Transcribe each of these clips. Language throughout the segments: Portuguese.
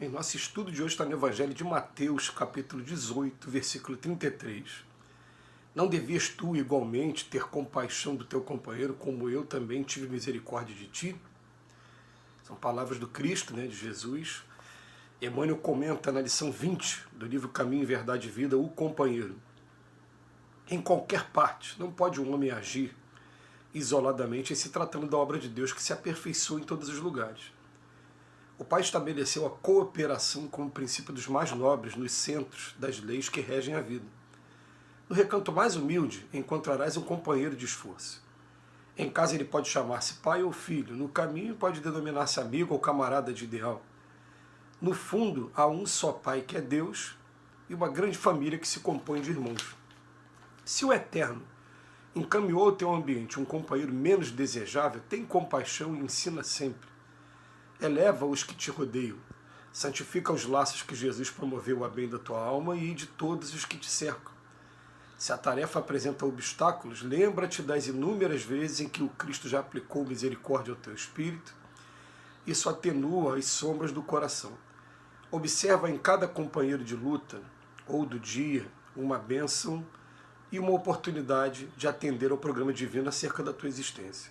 Em nosso estudo de hoje está no Evangelho de Mateus, capítulo 18, versículo 33. Não devias tu igualmente ter compaixão do teu companheiro, como eu também tive misericórdia de ti? São palavras do Cristo, de Jesus. Emmanuel comenta na lição 20 do livro Caminho, Verdade e Vida, o companheiro. Em qualquer parte, não pode um homem agir isoladamente, em se tratando da obra de Deus que se aperfeiçoa em todos os lugares. O Pai estabeleceu a cooperação como princípio dos mais nobres nos centros das leis que regem a vida. No recanto mais humilde encontrarás um companheiro de esforço. Em casa ele pode chamar-se pai ou filho, no caminho pode denominar-se amigo ou camarada de ideal. No fundo, há um só Pai que é Deus e uma grande família que se compõe de irmãos. Se o Eterno encaminhou ao teu ambiente um companheiro menos desejável, tem compaixão e ensina sempre. Eleva os que te rodeiam, santifica os laços que Jesus promoveu a bem da tua alma e de todos os que te cercam. Se a tarefa apresenta obstáculos, lembra-te das inúmeras vezes em que o Cristo já aplicou misericórdia ao teu espírito. Isso atenua as sombras do coração. Observa em cada companheiro de luta ou do dia uma bênção e uma oportunidade de atender ao programa divino acerca da tua existência.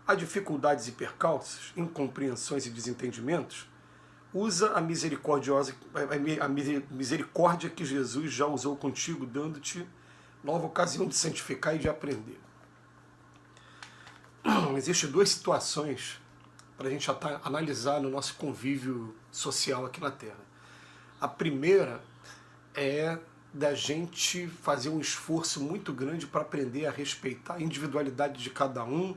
Há dificuldades e percalços, incompreensões e desentendimentos? Usa a misericórdia que Jesus já usou contigo, dando-te nova ocasião de santificar e de aprender. Existem duas situações para a gente analisar no nosso convívio social aqui na Terra. A primeira é da gente fazer um esforço muito grande para aprender a respeitar a individualidade de cada um,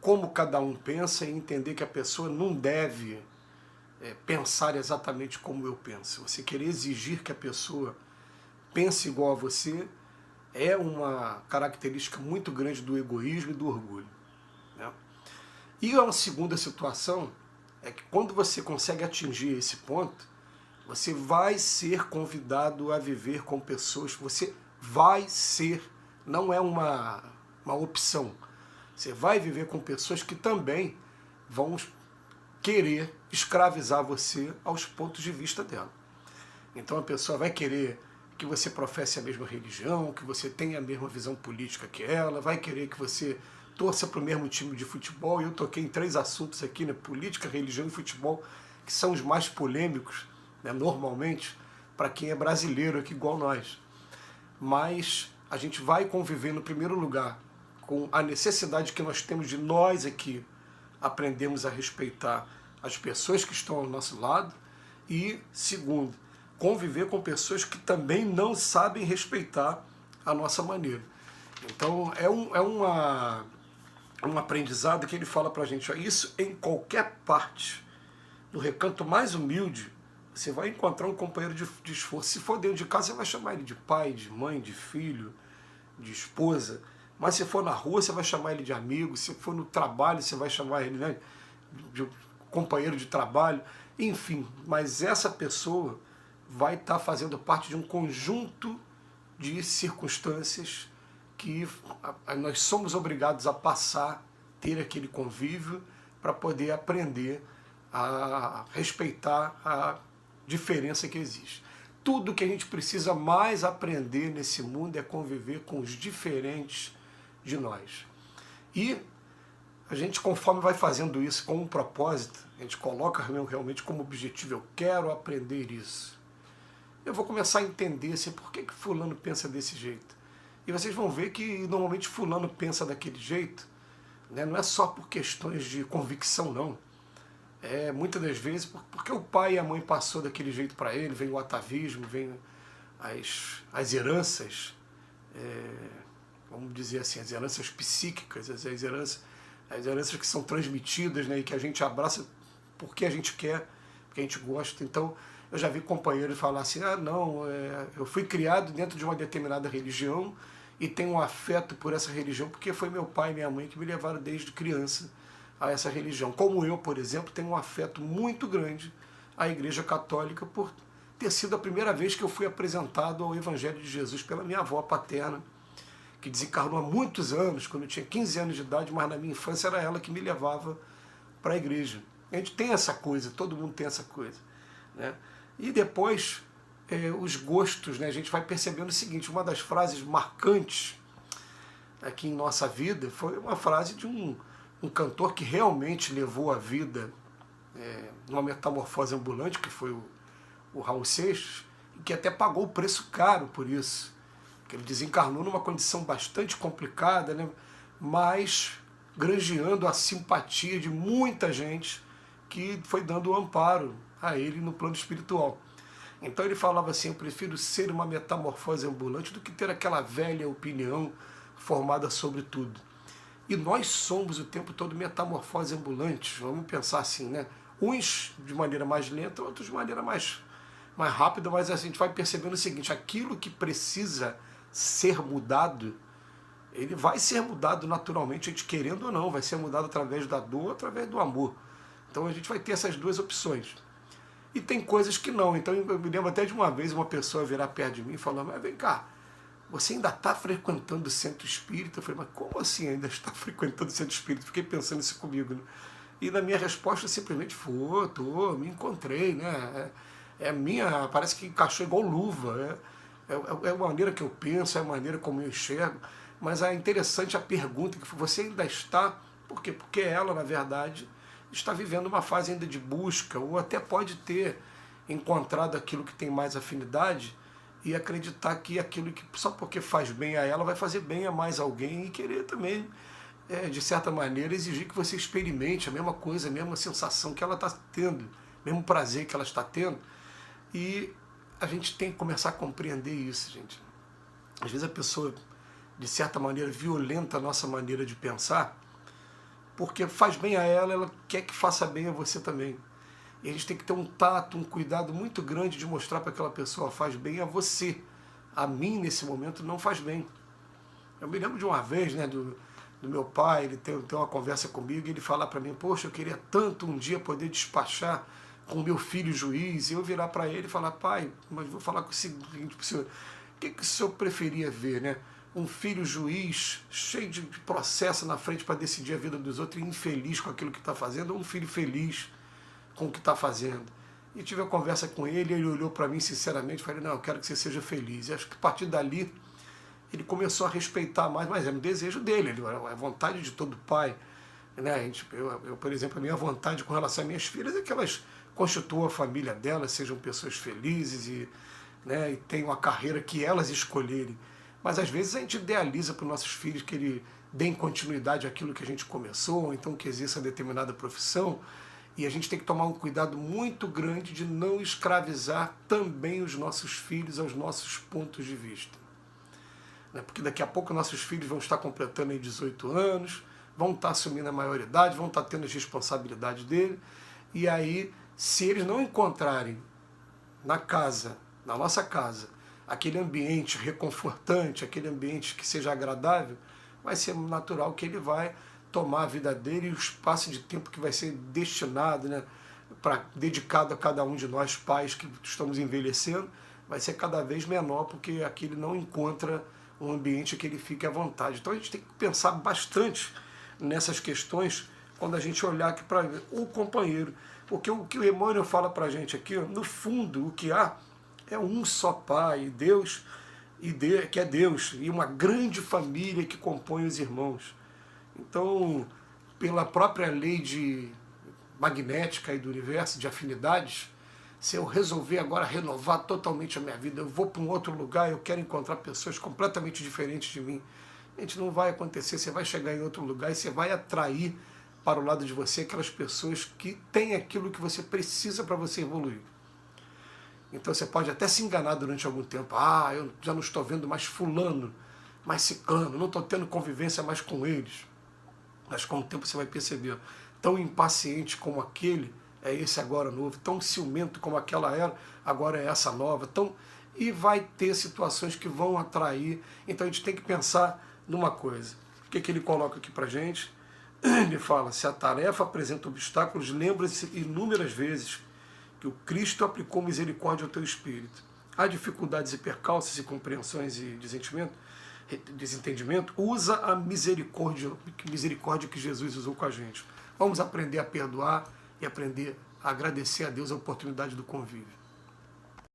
como cada um pensa, e entender que a pessoa não deve pensar exatamente como eu penso. Você querer exigir que a pessoa pense igual a você é uma característica muito grande do egoísmo e do orgulho. E a segunda situação é que quando você consegue atingir esse ponto, você vai ser convidado a viver com pessoas, você vai ser, não é uma opção. Você vai viver com pessoas que também vão querer escravizar você aos pontos de vista dela. Então a pessoa vai querer que você professe a mesma religião, que você tenha a mesma visão política que ela, vai querer que você torça para o mesmo time de futebol. E eu toquei em 3 assuntos aqui, política, religião e futebol, que são os mais polêmicos, normalmente, para quem é brasileiro aqui igual nós. Mas a gente vai conviver, no primeiro lugar, com a necessidade que nós temos de nós aqui aprendermos a respeitar as pessoas que estão ao nosso lado e, segundo, conviver com pessoas que também não sabem respeitar a nossa maneira. Então é um aprendizado que ele fala para a gente, isso em qualquer parte, no recanto mais humilde, você vai encontrar um companheiro de esforço. Se for dentro de casa, você vai chamar ele de pai, de mãe, de filho, de esposa. Mas se for na rua, você vai chamar ele de amigo. Se for no trabalho, você vai chamar ele de companheiro de trabalho. Enfim, mas essa pessoa vai estar fazendo parte de um conjunto de circunstâncias que nós somos obrigados a passar, ter aquele convívio para poder aprender a respeitar a diferença que existe. Tudo que a gente precisa mais aprender nesse mundo é conviver com os diferentes de nós. E a gente, conforme vai fazendo isso com um propósito, a gente coloca realmente como objetivo, eu quero aprender isso. Eu vou começar a entender assim, por que fulano pensa desse jeito. E vocês vão ver que normalmente fulano pensa daquele jeito, não é só por questões de convicção, não. Muitas das vezes porque o pai e a mãe passou daquele jeito para ele, vem o atavismo, vem as heranças, vamos dizer assim, as heranças psíquicas, as heranças que são transmitidas, e que a gente abraça porque a gente quer, porque a gente gosta. Então, eu já vi companheiros falar assim, eu fui criado dentro de uma determinada religião e tenho um afeto por essa religião porque foi meu pai e minha mãe que me levaram desde criança a essa religião. Como eu, por exemplo, tenho um afeto muito grande à Igreja Católica por ter sido a primeira vez que eu fui apresentado ao Evangelho de Jesus pela minha avó paterna, que desencarnou há muitos anos, quando eu tinha 15 anos de idade, mas na minha infância era ela que me levava para a igreja. A gente tem essa coisa, todo mundo tem essa coisa. né? E depois, os gostos, né? A gente vai percebendo o seguinte, uma das frases marcantes aqui em nossa vida foi uma frase de um cantor que realmente levou a vida numa metamorfose ambulante, que foi o Raul Seixas, e que até pagou o preço caro por isso, que ele desencarnou numa condição bastante complicada, né? Mas granjeando a simpatia de muita gente que foi dando o amparo a ele no plano espiritual. Então ele falava assim, eu prefiro ser uma metamorfose ambulante do que ter aquela velha opinião formada sobre tudo. E nós somos o tempo todo metamorfose ambulantes, vamos pensar assim, né? Uns de maneira mais lenta, outros de maneira mais rápida, mas assim, a gente vai percebendo o seguinte, aquilo que precisa ser mudado, ele vai ser mudado naturalmente, a gente querendo ou não, vai ser mudado através da dor, através do amor. Então a gente vai ter essas duas opções. E tem coisas que não. Então eu me lembro até de uma vez uma pessoa virar perto de mim e falar, mas vem cá, você ainda está frequentando o centro espírita? Eu falei, mas como assim ainda está frequentando o centro espírita? Fiquei pensando isso comigo, né? E na minha resposta simplesmente foi, me encontrei, né? Parece que encaixou igual luva. É a maneira que eu penso, é a maneira como eu enxergo. Mas é interessante a pergunta, que você ainda está, por quê? Porque ela, na verdade, está vivendo uma fase ainda de busca, ou até pode ter encontrado aquilo que tem mais afinidade e acreditar que aquilo que só porque faz bem a ela vai fazer bem a mais alguém e querer também, de certa maneira, exigir que você experimente a mesma coisa, a mesma sensação que ela está tendo, o mesmo prazer que ela está tendo. E a gente tem que começar a compreender isso, gente. Às vezes a pessoa, de certa maneira, violenta a nossa maneira de pensar, porque faz bem a ela quer que faça bem a você também. E a gente tem que ter um tato, um cuidado muito grande de mostrar para aquela pessoa, faz bem a você. A mim, nesse momento, não faz bem. Eu me lembro de uma vez, né, do meu pai, ele tem uma conversa comigo, e ele fala para mim, poxa, eu queria tanto um dia poder despachar com o meu filho juiz, e eu virar para ele e falar, pai, mas vou falar com o seguinte para o senhor, o que o senhor preferia ver, né? Um filho juiz cheio de processo na frente para decidir a vida dos outros e infeliz com aquilo que está fazendo, ou um filho feliz com o que está fazendo? E tive a conversa com ele, ele olhou para mim sinceramente e falei, não, eu quero que você seja feliz. E acho que a partir dali ele começou a respeitar mais, mas é um desejo dele, é a vontade de todo pai. Né? Eu, por exemplo, a minha vontade com relação às minhas filhas é que elas constituam a família delas, sejam pessoas felizes e tenham a carreira que elas escolherem. Mas às vezes a gente idealiza para os nossos filhos que eles deem continuidade àquilo que a gente começou, ou então que exista determinada profissão, e a gente tem que tomar um cuidado muito grande de não escravizar também os nossos filhos aos nossos pontos de vista. Porque daqui a pouco nossos filhos vão estar completando aí 18 anos, vão estar assumindo a maioridade, vão estar tendo as responsabilidades dele, e aí, se eles não encontrarem na nossa casa, aquele ambiente reconfortante, aquele ambiente que seja agradável, vai ser natural que ele vai tomar a vida dele e o espaço de tempo que vai ser destinado, dedicado a cada um de nós pais que estamos envelhecendo, vai ser cada vez menor, porque aqui ele não encontra um ambiente que ele fique à vontade. Então a gente tem que pensar bastante nessas questões quando a gente olhar aqui para o companheiro. Porque o que o Emmanuel fala para a gente aqui, no fundo, o que há é um só Pai, Deus, que é Deus, e uma grande família que compõe os irmãos. Então, pela própria lei magnética e do universo, de afinidades, se eu resolver agora renovar totalmente a minha vida, eu vou para um outro lugar, eu quero encontrar pessoas completamente diferentes de mim. Gente, não vai acontecer, você vai chegar em outro lugar e você vai atrair para o lado de você aquelas pessoas que têm aquilo que você precisa para você evoluir. Então você pode até se enganar durante algum tempo. Eu já não estou vendo mais fulano, mais ciclano, não estou tendo convivência mais com eles. Mas com o tempo você vai perceber, tão impaciente como aquele é esse agora novo, tão ciumento como aquela era, agora é essa nova. E vai ter situações que vão atrair. Então a gente tem que pensar numa coisa. O que ele coloca aqui para a gente? Ele fala, se a tarefa apresenta obstáculos, lembra-se inúmeras vezes que o Cristo aplicou misericórdia ao teu espírito. Há dificuldades e percalços e compreensões e desentendimento, usa a misericórdia que Jesus usou com a gente. Vamos aprender a perdoar e aprender agradecer a Deus a oportunidade do convívio.